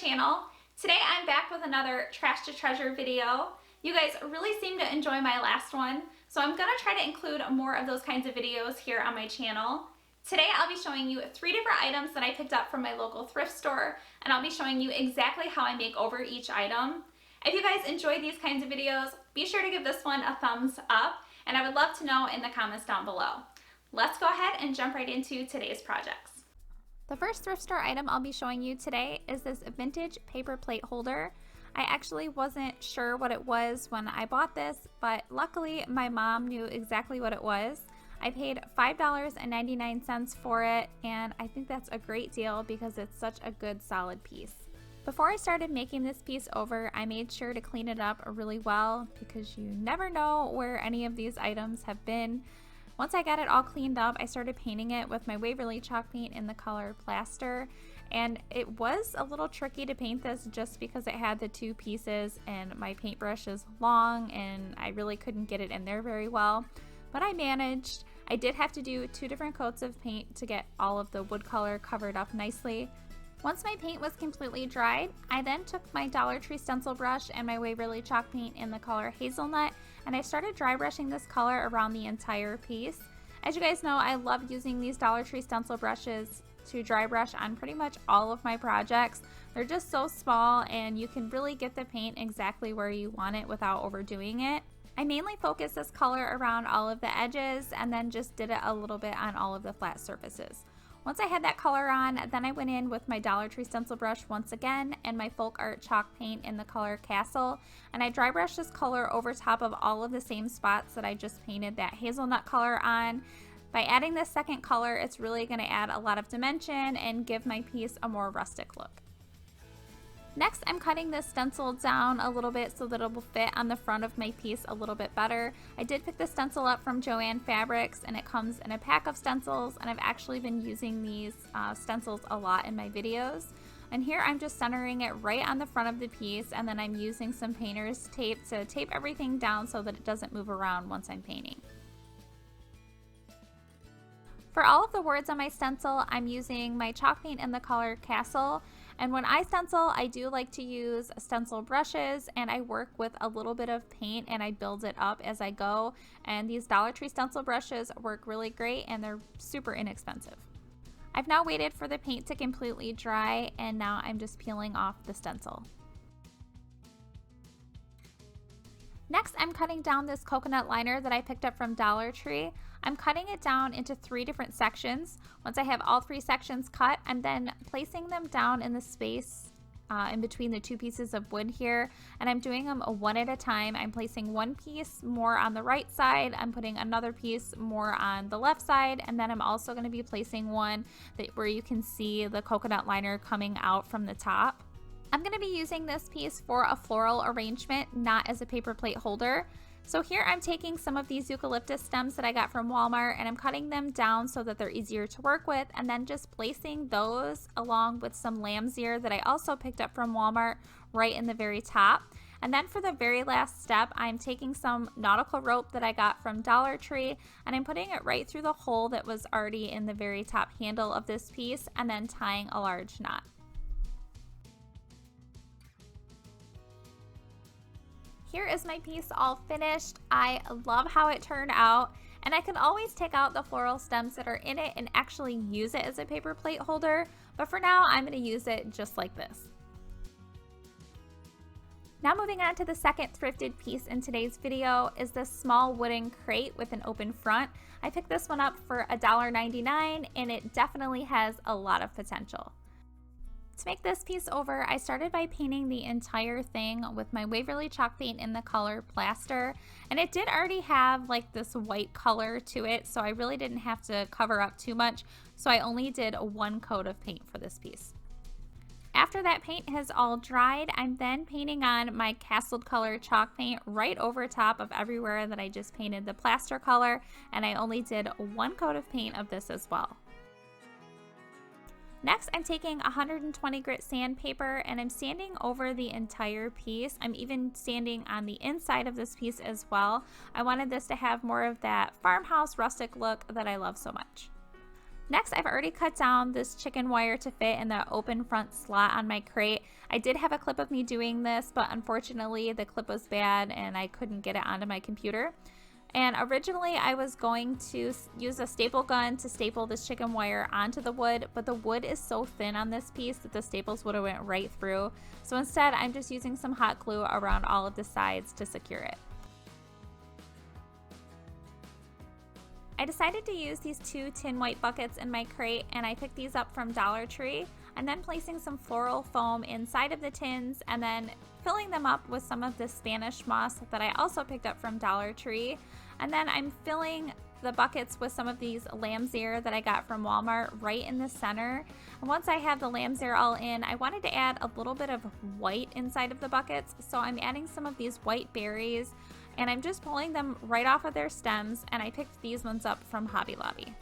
channel. Today I'm back with another trash to treasure video. You guys really seem to enjoy my last one, so I'm gonna try to include more of those kinds of videos here on my channel. Today I'll be showing you 3 different items that I picked up from my local thrift store, and I'll be showing you exactly how I make over each item. If you guys enjoy these kinds of videos, be sure to give this one a thumbs up, and I would love to know in the comments down below. Let's go ahead and jump right into today's projects. The first thrift store item I'll be showing you today is this vintage paper plate holder. I actually wasn't sure what it was when I bought this, but luckily my mom knew exactly what it was. I paid $5.99 for it, and I think that's a great deal because it's such a good solid piece. Before I started making this piece over, I made sure to clean it up really well because you never know where any of these items have been. Once I got it all cleaned up, I started painting it with my Waverly chalk paint in the color Plaster, and it was a little tricky to paint this just because it had the 2 pieces and my paintbrush is long and I really couldn't get it in there very well, but I managed. I did have to do 2 different coats of paint to get all of the wood color covered up nicely. Once my paint was completely dried, I then took my Dollar Tree stencil brush and my Waverly chalk paint in the color Hazelnut, and I started dry brushing this color around the entire piece. As you guys know, I love using these Dollar Tree stencil brushes to dry brush on pretty much all of my projects. They're just so small and you can really get the paint exactly where you want it without overdoing it. I mainly focused this color around all of the edges and then just did it a little bit on all of the flat surfaces. Once I had that color on, then I went in with my Dollar Tree stencil brush once again and my Folk Art chalk paint in the color Castle, and I dry brushed this color over top of all of the same spots that I just painted that hazelnut color on. By adding this second color, it's really going to add a lot of dimension and give my piece a more rustic look. Next, I'm cutting this stencil down a little bit so that it will fit on the front of my piece a little bit better. I did pick the stencil up from Joann Fabrics, and it comes in a pack of stencils, and I've actually been using these stencils a lot in my videos. And here I'm just centering it right on the front of the piece, and then I'm using some painter's tape to tape everything down so that it doesn't move around once I'm painting. For all of the words on my stencil, I'm using my chalk paint in the color Castle. And when I stencil, I do like to use stencil brushes, and I work with a little bit of paint and I build it up as I go. And these Dollar Tree stencil brushes work really great and they're super inexpensive. I've now waited for the paint to completely dry, and now I'm just peeling off the stencil. Next, I'm cutting down this coconut liner that I picked up from Dollar Tree. I'm cutting it down into 3 different sections. Once I have all 3 sections cut, I'm then placing them down in the space in between the 2 pieces of wood here, and I'm doing them one at a time. I'm placing one piece more on the right side, I'm putting another piece more on the left side, and then I'm also going to be placing one where you can see the coconut liner coming out from the top. I'm going to be using this piece for a floral arrangement, not as a paper plate holder. So here I'm taking some of these eucalyptus stems that I got from Walmart, and I'm cutting them down so that they're easier to work with, and then just placing those along with some lamb's ear that I also picked up from Walmart right in the very top. And then for the very last step, I'm taking some nautical rope that I got from Dollar Tree, and I'm putting it right through the hole that was already in the very top handle of this piece, and then tying a large knot. Here is my piece all finished. I love how it turned out, and I can always take out the floral stems that are in it and actually use it as a paper plate holder, but for now I'm going to use it just like this. Now moving on to the second thrifted piece in today's video is this small wooden crate with an open front. I picked this one up for $1.99, and it definitely has a lot of potential. To make this piece over, I started by painting the entire thing with my Waverly chalk paint in the color Plaster, and it did already have like this white color to it, so I really didn't have to cover up too much, so I only did 1 coat of paint for this piece. After that paint has all dried, I'm then painting on my Castle color chalk paint right over top of everywhere that I just painted the Plaster color, and I only did 1 coat of paint of this as well. Next, I'm taking 120 grit sandpaper and I'm sanding over the entire piece. I'm even sanding on the inside of this piece as well. I wanted this to have more of that farmhouse rustic look that I love so much. Next, I've already cut down this chicken wire to fit in the open front slot on my crate. I did have a clip of me doing this, but unfortunately the clip was bad and I couldn't get it onto my computer. And originally I was going to use a staple gun to staple this chicken wire onto the wood, but the wood is so thin on this piece that the staples would have went right through. So instead, I'm just using some hot glue around all of the sides to secure it. I decided to use these 2 tin white buckets in my crate, and I picked these up from Dollar Tree. I'm then placing some floral foam inside of the tins and then filling them up with some of this Spanish moss that I also picked up from Dollar Tree. And then I'm filling the buckets with some of these lamb's ear that I got from Walmart right in the center. And once I have the lamb's ear all in, I wanted to add a little bit of white inside of the buckets. So I'm adding some of these white berries, and I'm just pulling them right off of their stems, and I picked these ones up from Hobby Lobby.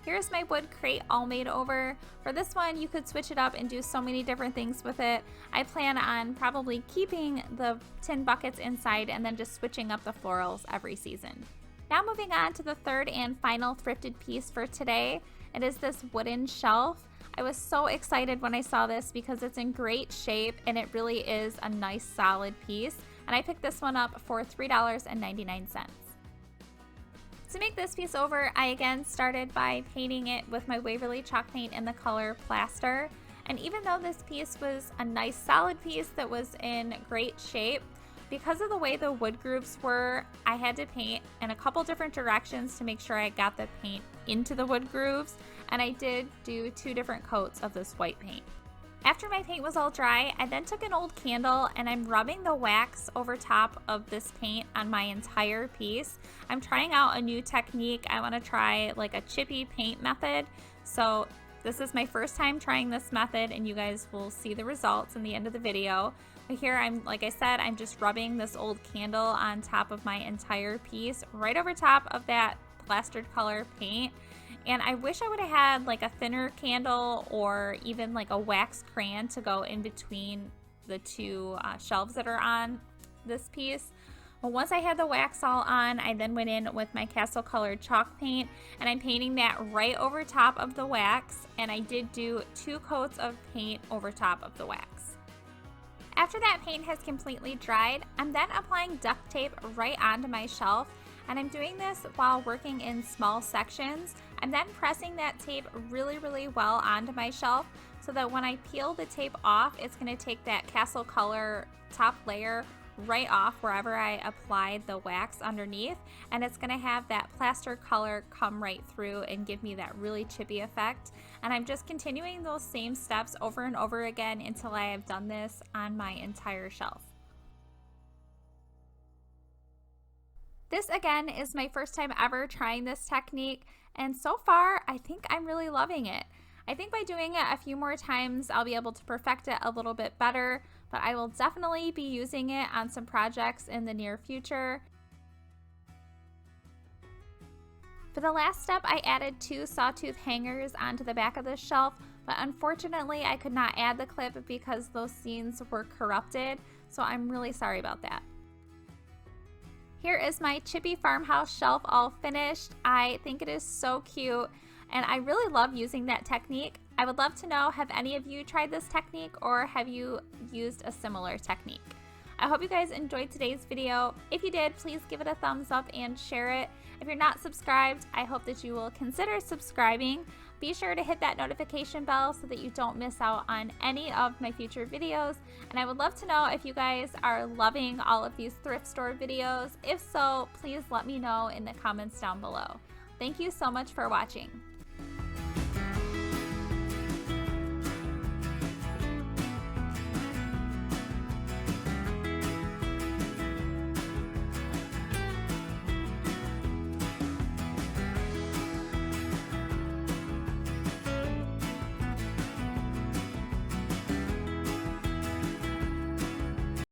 Here's my wood crate all made over. For this one, you could switch it up and do so many different things with it. I plan on probably keeping the tin buckets inside and then just switching up the florals every season. Now moving on to the third and final thrifted piece for today. It is this wooden shelf. I was so excited when I saw this because it's in great shape and it really is a nice solid piece. And I picked this one up for $3.99. To make this piece over, I again started by painting it with my Waverly chalk paint in the color Plaster. And even though this piece was a nice solid piece that was in great shape, because of the way the wood grooves were, I had to paint in a couple different directions to make sure I got the paint into the wood grooves, and I did do 2 different coats of this white paint. After my paint was all dry, I then took an old candle and I'm rubbing the wax over top of this paint on my entire piece. I'm trying out a new technique. I want to try like a chippy paint method. So this is my first time trying this method, and you guys will see the results in the end of the video. But here like I said, I'm just rubbing this old candle on top of my entire piece, right over top of that plastered color paint. And I wish I would have had like a thinner candle or even like a wax crayon to go in between the 2 shelves that are on this piece. Well, once I had the wax all on, I then went in with my Castle Colored chalk paint, and I'm painting that right over top of the wax, and I did do 2 coats of paint over top of the wax. After that paint has completely dried, I'm then applying duct tape right onto my shelf, and I'm doing this while working in small sections. I'm then pressing that tape really well onto my shelf so that when I peel the tape off, it's going to take that Castle Color top layer right off wherever I applied the wax underneath, and it's going to have that plaster color come right through and give me that really chippy effect. And I'm just continuing those same steps over and over again until I have done this on my entire shelf. This again is my first time ever trying this technique, and so far I think I'm really loving it. I think by doing it a few more times I'll be able to perfect it a little bit better, but I will definitely be using it on some projects in the near future. For the last step, I added 2 sawtooth hangers onto the back of the shelf, but unfortunately I could not add the clip because those seams were corrupted, so I'm really sorry about that. Here is my chippy farmhouse shelf all finished. I think it is so cute, and I really love using that technique. I would love to know, have any of you tried this technique, or have you used a similar technique? I hope you guys enjoyed today's video. If you did, please give it a thumbs up and share it. If you're not subscribed, I hope that you will consider subscribing. Be sure to hit that notification bell so that you don't miss out on any of my future videos. And I would love to know if you guys are loving all of these thrift store videos. If so, please let me know in the comments down below. Thank you so much for watching.